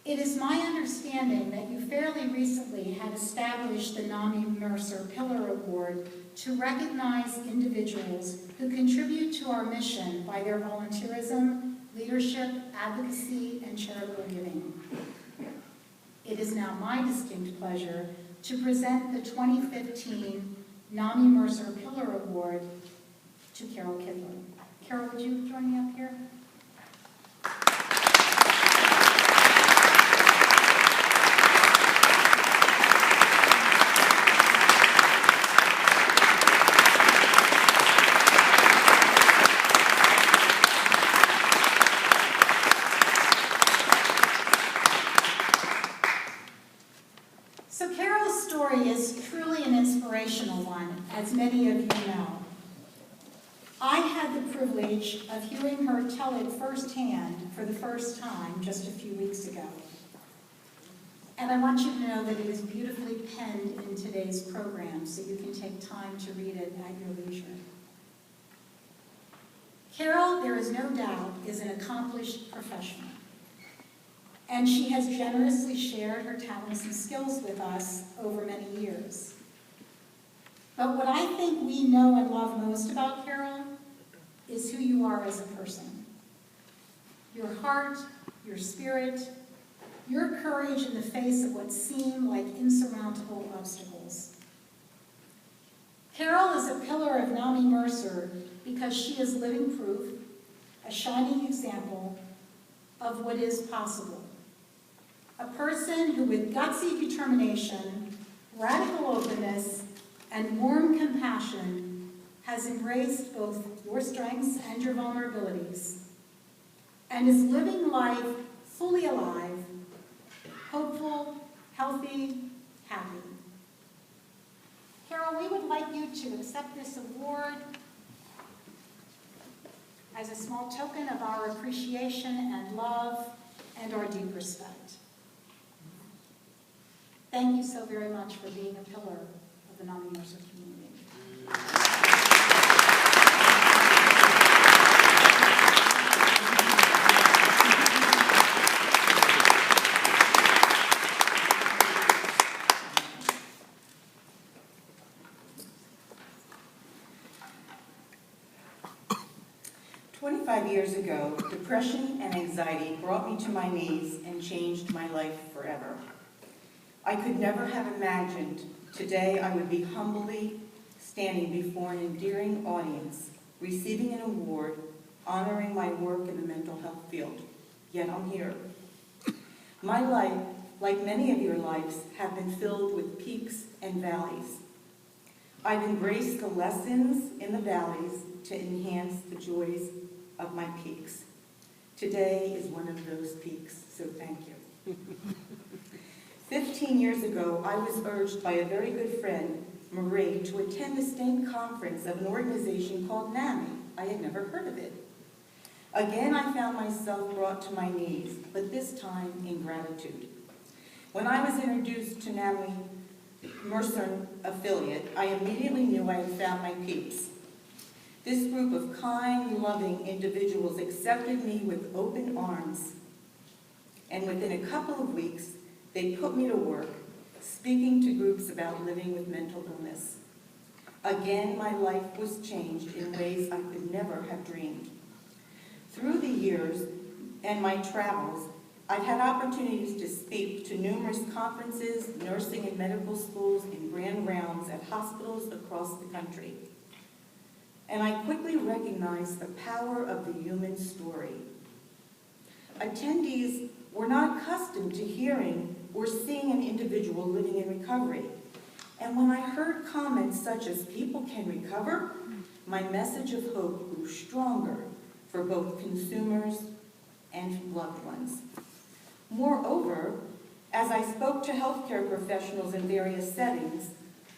It is my understanding that you fairly recently had established the NAMI Mercer Pillar Award to recognize individuals who contribute to our mission by their volunteerism, leadership, advocacy, and charitable giving. It is now my distinct pleasure to present the 2015 NAMI Mercer Pillar Award to Carol Kivler. Carol, would you join me up here? So Carol's story is truly an inspirational one, as many of you know. I had the privilege of hearing her tell it firsthand for the first time just a few weeks ago. And I want you to know that it is beautifully penned in today's program, so you can take time to read it at your leisure. Carol, there is no doubt, is an accomplished professional. And she has generously shared her talents and skills with us over many years. But what I think we know and love most about Carol is who you are as a person. Your heart, your spirit, your courage in the face of what seem like insurmountable obstacles. Carol is a pillar of NAMI Mercer because she is living proof, a shining example of what is possible. A person who with gutsy determination, radical openness, and warm compassion has embraced both your strengths and your vulnerabilities, and is living life fully alive, hopeful, healthy, happy. Carol, we would like you to accept this award as a small token of our appreciation and love and our deep respect. Thank you so very much for being a pillar of the NAMI Mercer community. Years ago, depression and anxiety brought me to my knees and changed my life forever. I could never have imagined today I would be humbly standing before an endearing audience, receiving an award honoring my work in the mental health field. Yet I'm here. My life, like many of your lives, have been filled with peaks and valleys. I've embraced the lessons in the valleys to enhance the joys of my peaks. Today is one of those peaks, so thank you. 15 years ago, I was urged by a very good friend, Marie, to attend the state conference of an organization called NAMI. I had never heard of it. Again, I found myself brought to my knees, but this time in gratitude. When I was introduced to NAMI Mercer affiliate, I immediately knew I had found my peeps. This group of kind, loving individuals accepted me with open arms, and within a couple of weeks, they put me to work, speaking to groups about living with mental illness. Again, my life was changed in ways I could never have dreamed. Through the years and my travels, I've had opportunities to speak to numerous conferences, nursing and medical schools, and grand rounds at hospitals across the country. And I quickly recognized the power of the human story. Attendees were not accustomed to hearing or seeing an individual living in recovery. And when I heard comments such as "people can recover," my message of hope grew stronger for both consumers and loved ones. Moreover, as I spoke to healthcare professionals in various settings,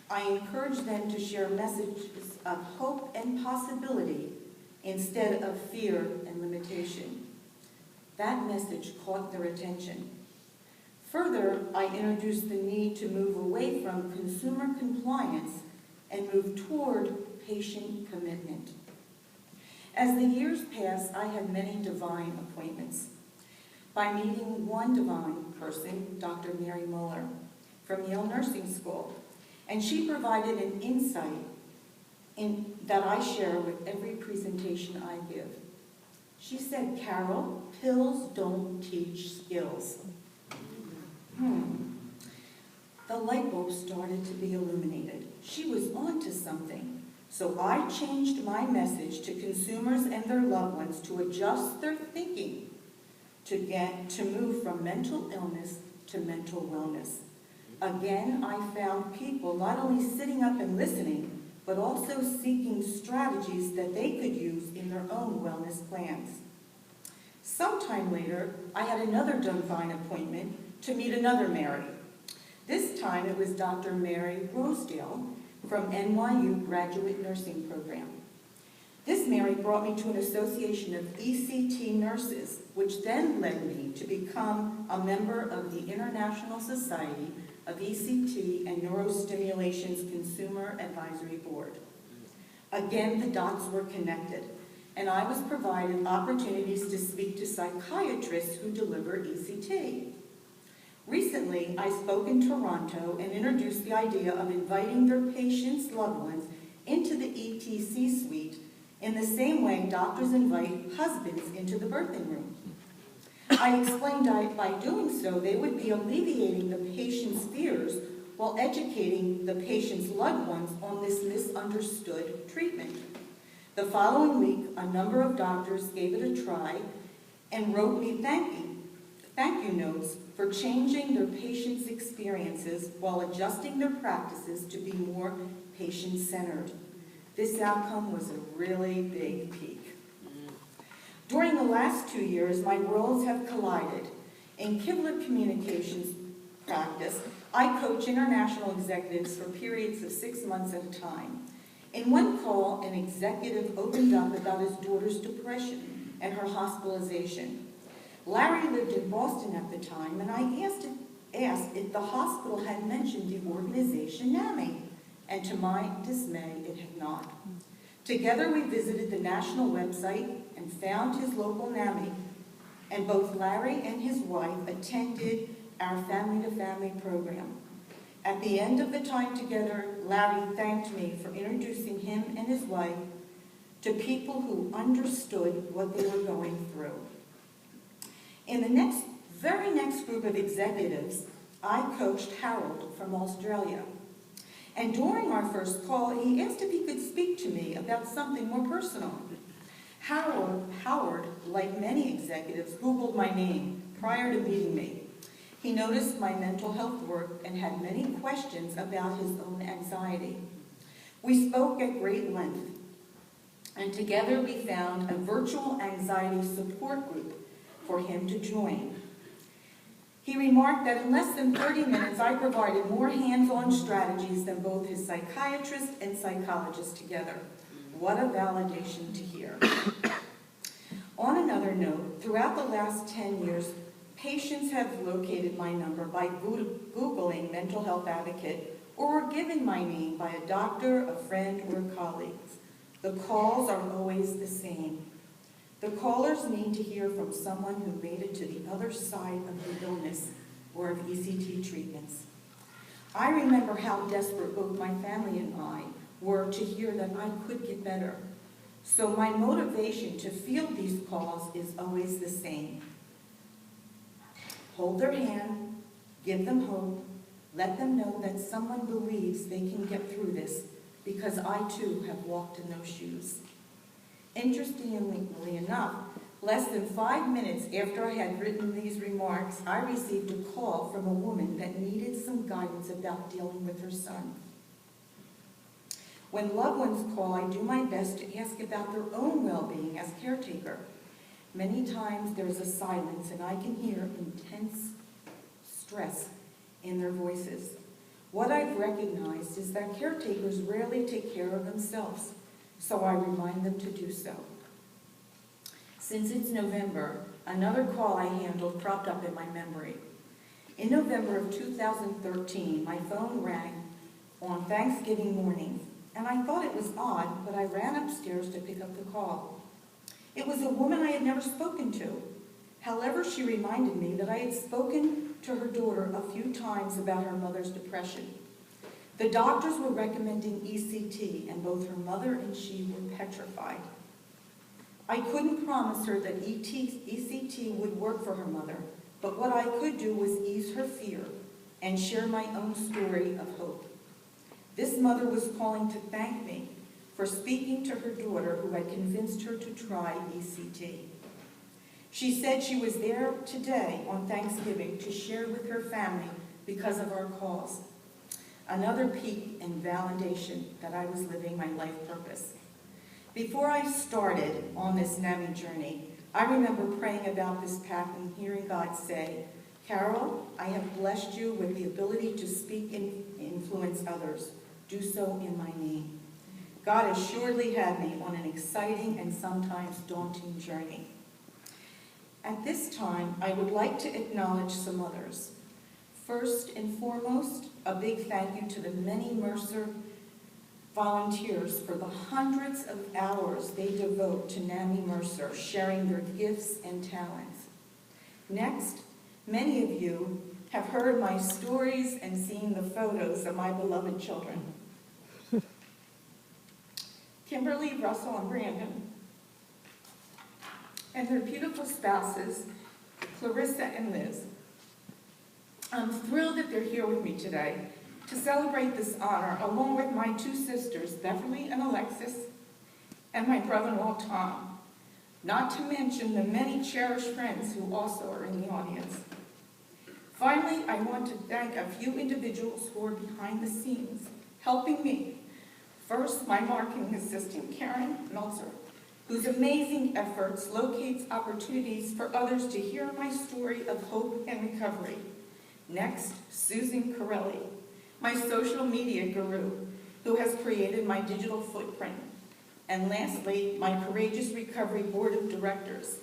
I encouraged them to share messages of hope and possibility instead of fear and limitation. That message caught their attention. Further, I introduced the need to move away from consumer compliance and move toward patient commitment. As the years passed, I had many divine appointments. by meeting one divine person, Dr. Mary Muller, from Yale Nursing School, and she provided an insight that I share with every presentation I give. She said, "Carol, pills don't teach skills." The light bulb started to be illuminated. She was onto something. So I changed my message to consumers and their loved ones to adjust their thinking to move from mental illness to mental wellness. Again, I found people not only sitting up and listening, but also seeking strategies that they could use in their own wellness plans. Sometime later, I had another divine appointment to meet another Mary. This time it was Dr. Mary Rosedale from NYU Graduate Nursing Program. This Mary brought me to an association of ECT nurses, which then led me to become a member of the International Society of ECT and Neurostimulation's Consumer Advisory Board. Again, the dots were connected, and I was provided opportunities to speak to psychiatrists who deliver ECT. Recently, I spoke in Toronto and introduced the idea of inviting their patients' loved ones into the ETC suite in the same way doctors invite husbands into the birthing room. I explained that by doing so, they would be alleviating the patient's fears while educating the patient's loved ones on this misunderstood treatment. The following week, a number of doctors gave it a try and wrote me thank you notes for changing their patients' experiences while adjusting their practices to be more patient-centered. This outcome was a really big peak. During the last 2 years, my worlds have collided. In Kivler Communications practice, I coach international executives for periods of 6 months at a time. In one call, an executive opened up about his daughter's depression and her hospitalization. Larry lived in Boston at the time, and I asked if the hospital had mentioned the organization NAMI, and to my dismay, it had not. Together we visited the national website and found his local NAMI, and both Larry and his wife attended our family-to-family program. At the end of the time together, Larry thanked me for introducing him and his wife to people who understood what they were going through. In the very next group of executives, I coached Harold from Australia. And during our first call, he asked if he could speak to me about something more personal. Howard, like many executives, Googled my name prior to meeting me. He noticed my mental health work and had many questions about his own anxiety. We spoke at great length, and together we found a virtual anxiety support group for him to join. He remarked that in less than 30 minutes, I provided more hands-on strategies than both his psychiatrist and psychologist together. What a validation to hear. On another note, throughout the last 10 years, patients have located my number by Googling mental health advocate or were given my name by a doctor, a friend, or colleagues. The calls are always the same. The callers need to hear from someone who made it to the other side of the illness or of ECT treatments. I remember how desperate both my family and I were to hear that I could get better. So my motivation to field these calls is always the same. Hold their hand, give them hope, let them know that someone believes they can get through this, because I too have walked in those shoes. Interestingly enough, less than 5 minutes after I had written these remarks, I received a call from a woman that needed some guidance about dealing with her son. When loved ones call, I do my best to ask about their own well-being as caretaker. Many times there's a silence and I can hear intense stress in their voices. What I've recognized is that caretakers rarely take care of themselves, so I remind them to do so. Since it's November, another call I handled propped up in my memory. In November of 2013, my phone rang on Thanksgiving morning, and I thought it was odd, but I ran upstairs to pick up the call. It was a woman I had never spoken to. However, she reminded me that I had spoken to her daughter a few times about her mother's depression. The doctors were recommending ECT, and both her mother and she were petrified. I couldn't promise her that ECT would work for her mother, but what I could do was ease her fear and share my own story of hope. This mother was calling to thank me for speaking to her daughter who had convinced her to try ECT. She said she was there today on Thanksgiving to share with her family because of our cause. Another peek and validation that I was living my life purpose. Before I started on this NAMI journey, I remember praying about this path and hearing God say, "Carol, I have blessed you with the ability to speak and influence others. Do so in my name." God assuredly had me on an exciting and sometimes daunting journey. At this time, I would like to acknowledge some others. First and foremost, a big thank you to the many Mercer volunteers for the hundreds of hours they devote to NAMI Mercer, sharing their gifts and talents. Next, many of you have heard my stories and seen the photos of my beloved children. Kimberly, Russell, and Brandon, and their beautiful spouses, Clarissa and Liz. I'm thrilled that they're here with me today to celebrate this honor, along with my two sisters, Beverly and Alexis, and my brother-in-law, Tom, not to mention the many cherished friends who also are in the audience. Finally, I want to thank a few individuals who are behind the scenes, helping me. First, my marketing assistant, Karen Meltzer, whose amazing efforts locates opportunities for others to hear my story of hope and recovery. Next, Susan Corelli, my social media guru, who has created my digital footprint. And lastly, my Courageous Recovery Board of Directors.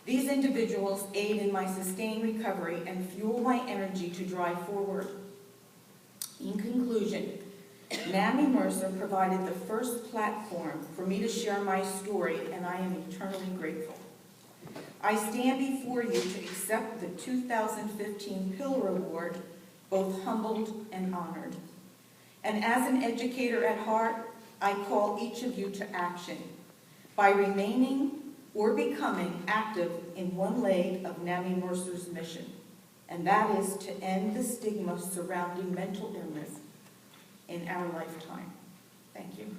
These individuals aid in my sustained recovery and fuel my energy to drive forward. In conclusion, NAMI Mercer provided the first platform for me to share my story, and I am eternally grateful. I stand before you to accept the 2015 Pillar Award, both humbled and honored. And as an educator at heart, I call each of you to action by remaining or becoming active in one leg of NAMI Mercer's mission, and that is to end the stigma surrounding mental illness in our lifetime. Thank you.